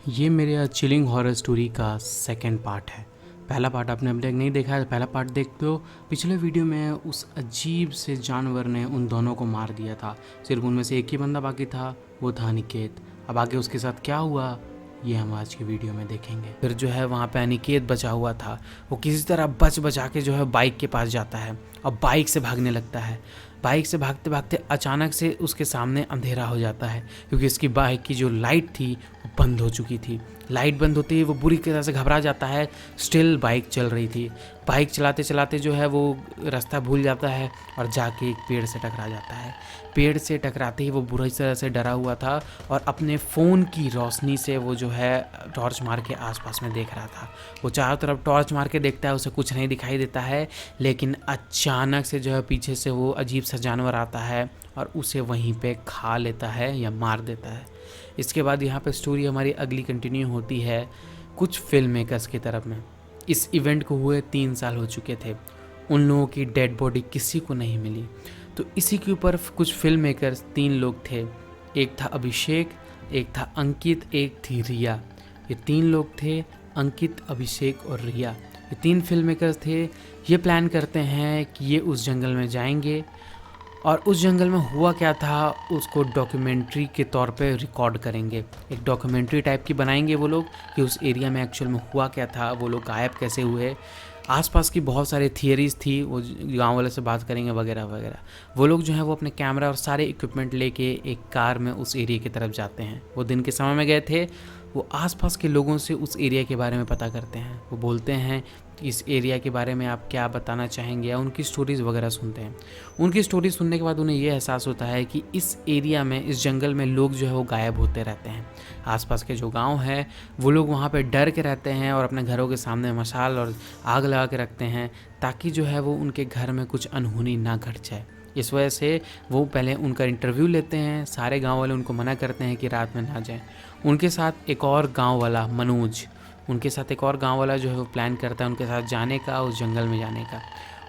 ये मेरे chilling horror story का सेकंड पार्ट है। पहला पार्ट आपने अभी तक नहीं देखा है, पहला पार्ट देख लो। पिछले वीडियो में उस अजीब से जानवर ने उन दोनों को मार दिया था। सिर्फ उनमें से एक ही बंदा बाकी था, वो था अनिकेत। अब आगे उसके साथ क्या हुआ ये हम आज की वीडियो में देखेंगे। फिर जो है वहाँ पे अनिकेत बचा हुआ था, वो किसी तरह बचा के जो है बाइक के पास जाता है और बाइक से भागने लगता है। बाइक से भागते भागते अचानक से उसके सामने अंधेरा हो जाता है, क्योंकि उसकी बाइक की जो लाइट थी वो बंद हो चुकी थी। लाइट बंद होते ही वो बुरी तरह से घबरा जाता है। स्टिल बाइक चल रही थी। बाइक चलाते चलाते जो है वो रास्ता भूल जाता है और जाके एक पेड़ से टकरा जाता है। पेड़ से टकराते ही वो बुरी तरह से डरा हुआ था और अपने फ़ोन की रोशनी से वो जो है टॉर्च मार के आसपास में देख रहा था। वो चारों तरफ टॉर्च मार के देखता है, उसे कुछ नहीं दिखाई देता है। लेकिन अचानक से जो है पीछे से वो अजीब सा जानवर आता है और उसे वहीं पे खा लेता है या मार देता है। इसके बाद यहाँ पे स्टोरी हमारी अगली कंटिन्यू होती है कुछ फिल्म मेकर्स की तरफ में। इस इवेंट को हुए 3 साल हो चुके थे। उन लोगों की डेड बॉडी किसी को नहीं मिली। तो इसी के ऊपर कुछ फिल्म मेकर्स 3 लोग थे। एक था अभिषेक, एक था अंकित, एक थी रिया। ये 3 लोग थे, अंकित, अभिषेक और रिया। ये 3 फिल्म मेकर्स थे। ये प्लान करते हैं कि ये उस जंगल में जाएंगे और उस जंगल में हुआ क्या था उसको डॉक्यूमेंट्री के तौर पे रिकॉर्ड करेंगे। एक डॉक्यूमेंट्री टाइप की बनाएंगे वो लोग कि उस एरिया में एक्चुअल में हुआ क्या था, वो लोग गायब कैसे हुए। आसपास की बहुत सारी थियरीज थी, वो गांव वाले से बात करेंगे वगैरह वगैरह। वो लोग जो है वो अपने कैमरा और सारे इक्विपमेंट लेके एक कार में उस एरिया की तरफ जाते हैं। वो दिन के समय में गए थे। वो आसपास के लोगों से उस एरिया के बारे में पता करते हैं। वो बोलते हैं कि इस एरिया के बारे में आप क्या बताना चाहेंगे, या उनकी स्टोरीज़ वगैरह सुनते हैं। उनकी स्टोरी सुनने के बाद उन्हें ये एहसास होता है कि इस एरिया में, इस जंगल में लोग जो है वो गायब होते रहते हैं। आसपास के जो गांव हैं वो लोग वहाँ पे डर के रहते हैं और अपने घरों के सामने मशाल और आग लगा के रखते हैं, ताकि जो है वो उनके घर में कुछ अनहोनी ना घट जाए। इस वजह से वो पहले उनका इंटरव्यू लेते हैं। सारे गांव वाले उनको मना करते हैं कि रात में ना जाएं। उनके साथ एक और गांव वाला मनोज, उनके साथ एक और गांव वाला जो है वो प्लान करता है उनके साथ जाने का, उस जंगल में जाने का।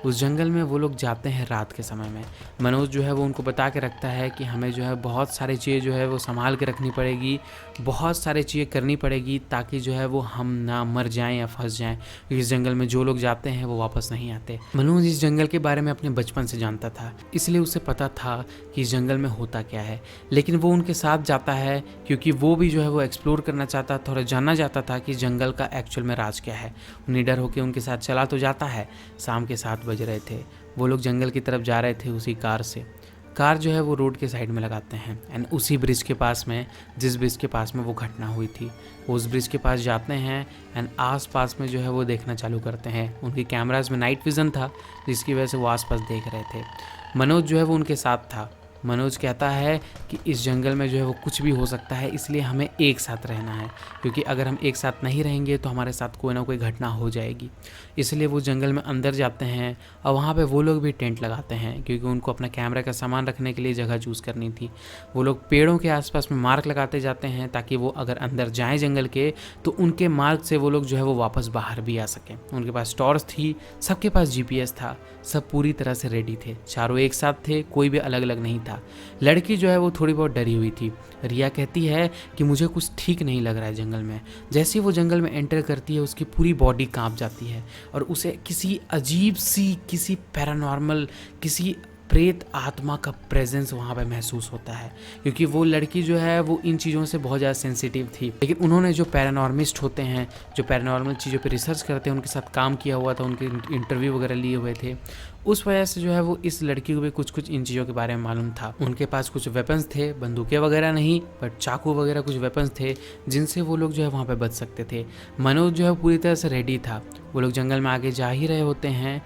उस जंगल में वो लोग जाते हैं रात के समय में। मनोज जो है वो उनको बता के रखता है कि हमें जो है बहुत सारी चीज़ें जो है वो संभाल के रखनी पड़ेगी, बहुत सारी चीज़ें करनी पड़ेगी, ताकि जो है वो हम ना मर जाएं या फंस जाएं। इस जंगल में जो लोग जाते हैं वो वापस नहीं आते। मनोज इस जंगल के बारे में अपने बचपन से जानता था, इसलिए उसे पता था कि इस जंगल में होता क्या है। लेकिन वो उनके साथ जाता है क्योंकि वो भी जो है वो एक्सप्लोर करना चाहता था और जानना चाहता था कि जंगल का एक्चुअल में राज क्या है। निडर होकर उनके साथ चला तो जाता है। शाम के 7 बज रहे थे। वो लोग जंगल की तरफ जा रहे थे उसी कार से। कार जो है वो रोड के साइड में लगाते हैं एंड उसी ब्रिज के पास में, जिस ब्रिज के पास में वो घटना हुई थी, वो उस ब्रिज के पास जाते हैं एंड आस पास में जो है वो देखना चालू करते हैं। उनकी कैमराज में नाइट विज़न था, जिसकी वजह से वो आसपास देख रहे थे। मनोज जो है वो उनके साथ था। मनोज कहता है कि इस जंगल में जो है वो कुछ भी हो सकता है, इसलिए हमें एक साथ रहना है, क्योंकि अगर हम एक साथ नहीं रहेंगे तो हमारे साथ कोई ना कोई घटना हो जाएगी। इसलिए वो जंगल में अंदर जाते हैं और वहाँ पे वो लोग भी टेंट लगाते हैं, क्योंकि उनको अपना कैमरा का सामान रखने के लिए जगह चूज़ करनी थी। वो लोग पेड़ों के आसपास में मार्क लगाते जाते हैं, ताकि वो अगर अंदर जाएँ जंगल के तो उनके मार्क से वो लोग जो है वो वापस बाहर भी आ सकें। उनके पास टॉर्च थी, सबके पास GPS था, सब पूरी तरह से रेडी थे। चारों एक साथ थे, कोई भी अलग अलग नहीं था। लड़की जो है वो थोड़ी बहुत डरी हुई थी। रिया कहती है कि मुझे कुछ ठीक नहीं लग रहा है जंगल में। जैसे ही वो जंगल में एंटर करती है उसकी पूरी बॉडी कांप जाती है और उसे किसी अजीब सी, किसी पैरानॉर्मल, किसी प्रेत आत्मा का प्रेजेंस वहाँ पे महसूस होता है, क्योंकि वो लड़की जो है वो इन चीज़ों से बहुत ज़्यादा सेंसिटिव थी। लेकिन उन्होंने जो पैरानॉर्मिस्ट होते हैं, जो पैरानॉर्मल चीज़ों पे रिसर्च करते हैं, उनके साथ काम किया हुआ था, उनके इंटरव्यू वगैरह लिए हुए थे, उस वजह से जो है वो इस लड़की को भी कुछ इन चीज़ों के बारे में मालूम था। उनके पास कुछ वेपन्स थे, बंदूकें वगैरह नहीं, बट चाकू वगैरह कुछ वेपन्स थे जिनसे वो लोग जो है वहाँ पे बच सकते थे। मनोज जो है पूरी तरह से रेडी था। वो लोग जंगल में आगे जा ही रहे होते हैं,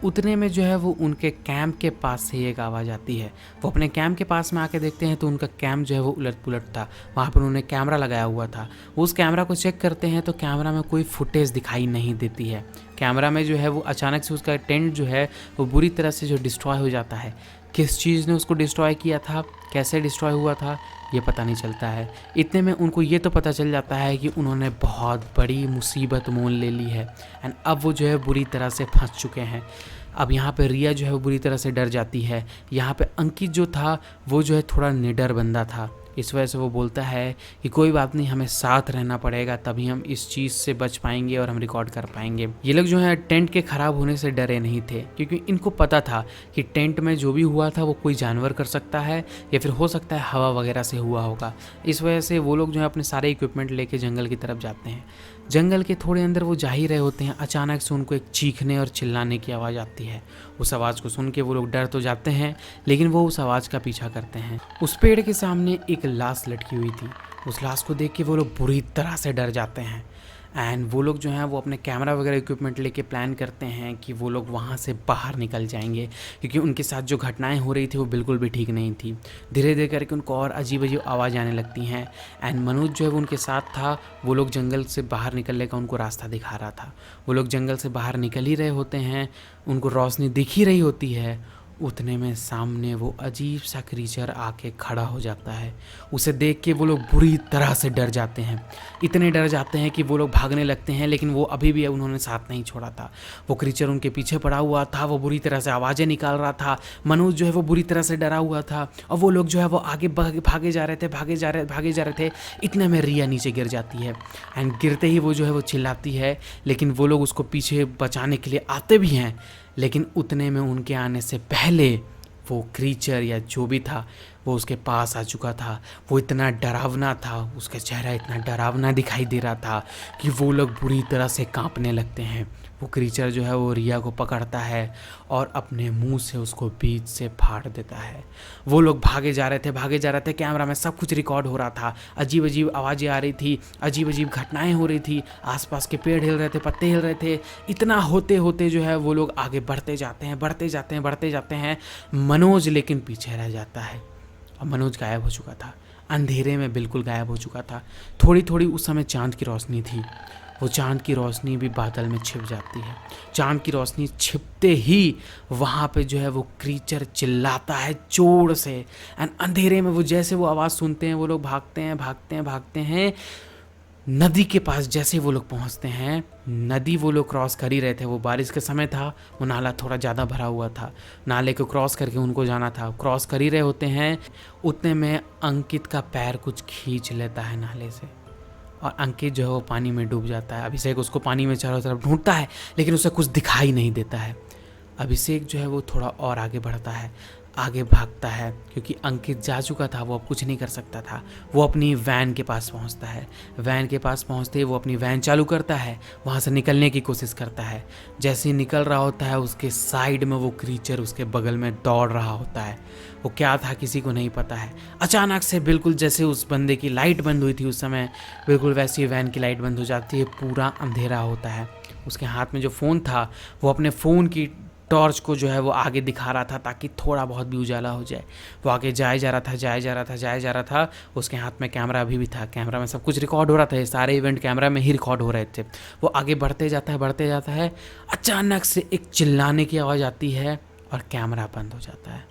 उतने में जो है वो उनके कैंप के पास से एक आवाज़ आती है। वो अपने कैंप के पास में आके देखते हैं तो उनका कैंप जो है वो उलट पुलट था। वहाँ पर उन्होंने कैमरा लगाया हुआ था। वो उस कैमरा को चेक करते हैं तो कैमरा में कोई फुटेज दिखाई नहीं देती है। कैमरा में जो है वो अचानक से उसका टेंट जो है वो बुरी तरह से जो डिस्ट्रॉय हो जाता है। किस चीज़ ने उसको डिस्ट्रॉय किया था, कैसे डिस्ट्रॉय हुआ था, ये पता नहीं चलता है। इतने में उनको ये तो पता चल जाता है कि उन्होंने बहुत बड़ी मुसीबत मोल ले ली है एंड अब वो जो है बुरी तरह से फंस चुके हैं। अब यहाँ पे रिया जो है वो बुरी तरह से डर जाती है। यहाँ पे अंकित जो था वो जो है थोड़ा निडर बंदा था, इस वजह से वो बोलता है कि कोई बात नहीं, हमें साथ रहना पड़ेगा, तभी हम इस चीज़ से बच पाएंगे और हम रिकॉर्ड कर पाएंगे। ये लोग जो है टेंट के ख़राब होने से डरे नहीं थे, क्योंकि इनको पता था कि टेंट में जो भी हुआ था वो कोई जानवर कर सकता है या फिर हो सकता है हवा वगैरह से हुआ होगा। इस वजह से वो लोग जो है अपने सारे इक्विपमेंट लेके जंगल की तरफ जाते हैं। जंगल के थोड़े अंदर वो जा ही रहे होते हैं, अचानक से उनको एक चीखने और चिल्लाने की आवाज़ आती है। उस आवाज़ को सुन के वो लोग डर तो जाते हैं, लेकिन वो उस आवाज़ का पीछा करते हैं। उस पेड़ के सामने एक लाश लटकी हुई थी। उस लाश को देख के वो लोग बुरी तरह से डर जाते हैं। एंड वो लोग जो हैं वो अपने कैमरा वगैरह इक्विपमेंट लेके प्लान करते हैं कि वो लोग वहाँ से बाहर निकल जाएंगे, क्योंकि उनके साथ जो घटनाएं हो रही थी वो बिल्कुल भी ठीक नहीं थी। धीरे धीरे करके उनको और अजीब अजीब आवाज़ आने लगती हैं। एंड मनोज जो है वो उनके साथ था, वो लोग जंगल से बाहर निकलने का उनको रास्ता दिखा रहा था। वो लोग जंगल से बाहर निकल ही रहे होते हैं, उनको रोशनी दिख ही रही होती है। उतने में सामने वो अजीब सा क्रीचर आके खड़ा हो जाता है। उसे देख के वो लोग बुरी तरह से डर जाते हैं, इतने डर जाते हैं कि वो लोग भागने लगते हैं, लेकिन वो अभी भी उन्होंने साथ नहीं छोड़ा था। वो क्रीचर उनके पीछे पड़ा हुआ था, वो बुरी तरह से आवाज़ें निकाल रहा था। मनोज जो है वो बुरी तरह से डरा हुआ था, और वो लोग जो है वो आगे भागे जा रहे थे। इतने में रिया नीचे गिर जाती है। एंड गिरते ही वो जो है वो चिल्लाती है, लेकिन वो लोग उसको पीछे बचाने के लिए आते भी हैं, लेकिन उतने में उनके आने से पहले वो क्रीचर या जो भी था वो उसके पास आ चुका था। वो इतना डरावना था, उसका चेहरा इतना डरावना दिखाई दे रहा था कि वो लोग बुरी तरह से कांपने लगते हैं। वो क्रीचर जो है वो रिया को पकड़ता है और अपने मुंह से उसको बीच से फाड़ देता है। वो लोग भागे जा रहे थे। कैमरा में सब कुछ रिकॉर्ड हो रहा था, अजीब अजीब आवाज़ें आ रही थी, अजीब अजीब घटनाएं हो रही थी, आसपास के पेड़ हिल रहे थे, पत्ते हिल रहे थे। इतना होते होते जो है वो लोग आगे बढ़ते जाते हैं। मनोज लेकिन पीछे रह जाता है। अब मनोज गायब हो चुका था, अंधेरे में बिल्कुल गायब हो चुका था। थोड़ी थोड़ी उस समय चांद की रोशनी थी, वो चांद की रोशनी भी बादल में छिप जाती है। चांद की रोशनी छिपते ही वहाँ पे जो है वो क्रीचर चिल्लाता है जोर से। एंड अंधेरे में वो जैसे वो आवाज़ सुनते हैं, वो लोग भागते हैं। नदी के पास जैसे वो लोग पहुँचते हैं, नदी वो लोग क्रॉस कर ही रहे थे। वो बारिश का समय था, वो नाला थोड़ा ज़्यादा भरा हुआ था, नाले को क्रॉस करके उनको जाना था। क्रॉस कर ही रहे होते हैं, उतने में अंकित का पैर कुछ खींच लेता है नाले से, और अंकित जो है वो पानी में डूब जाता है। अभिषेक उसको पानी में चारों तरफ ढूंढता है, लेकिन उसे कुछ दिखाई नहीं देता है। अभिषेक जो है वो थोड़ा और आगे बढ़ता है, आगे भागता है, क्योंकि अंकित जा चुका था, वो अब कुछ नहीं कर सकता था। वो अपनी वैन के पास पहुंचता है। वैन के पास पहुंचते ही वो अपनी वैन चालू करता है, वहां से निकलने की कोशिश करता है। जैसे ही निकल रहा होता है, उसके साइड में वो क्रीचर उसके बगल में दौड़ रहा होता है। वो क्या था किसी को नहीं पता है। अचानक से बिल्कुल जैसे उस बंदे की लाइट बंद हुई थी उस समय, बिल्कुल वैसी वैन की लाइट बंद हो जाती है, पूरा अंधेरा होता है। उसके हाथ में जो फ़ोन था, वो अपने फ़ोन की टॉर्च को जो है वो आगे दिखा रहा था, ताकि थोड़ा बहुत भी उजाला हो जाए। वो आगे जाए जा रहा था। उसके हाथ में कैमरा अभी भी था, कैमरा में सब कुछ रिकॉर्ड हो रहा था। ये सारे इवेंट कैमरा में ही रिकॉर्ड हो रहे थे। वो आगे बढ़ते जाता है। अचानक से एक चिल्लाने की आवाज़ आती है और कैमरा बंद हो जाता है।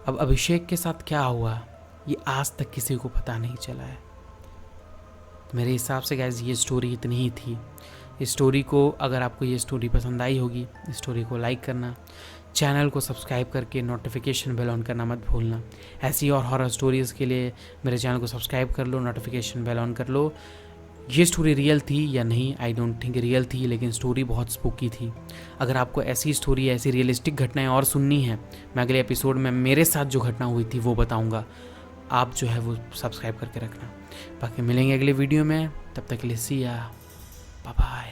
अब अभिषेक के साथ क्या हुआ ये आज तक किसी को पता नहीं चला है। मेरे हिसाब से गाइस ये स्टोरी इतनी ही थी। इस स्टोरी को, अगर आपको ये स्टोरी पसंद आई होगी, इस स्टोरी को लाइक करना, चैनल को सब्सक्राइब करके नोटिफिकेशन बेल ऑन करना मत भूलना। ऐसी और हॉरर स्टोरीज़ के लिए मेरे चैनल को सब्सक्राइब कर लो, नोटिफिकेशन बेल ऑन कर लो। ये स्टोरी रियल थी या नहीं, आई डोंट थिंक रियल थी, लेकिन स्टोरी बहुत स्पूकी थी। अगर आपको ऐसी स्टोरी, ऐसी रियलिस्टिक घटनाएं और सुननी है, मैं अगले एपिसोड में मेरे साथ जो घटना हुई थी वो बताऊंगा। आप जो है वो सब्सक्राइब करके रखना। बाकी मिलेंगे अगले वीडियो में, तब तक के लिए सी या बाय बाय।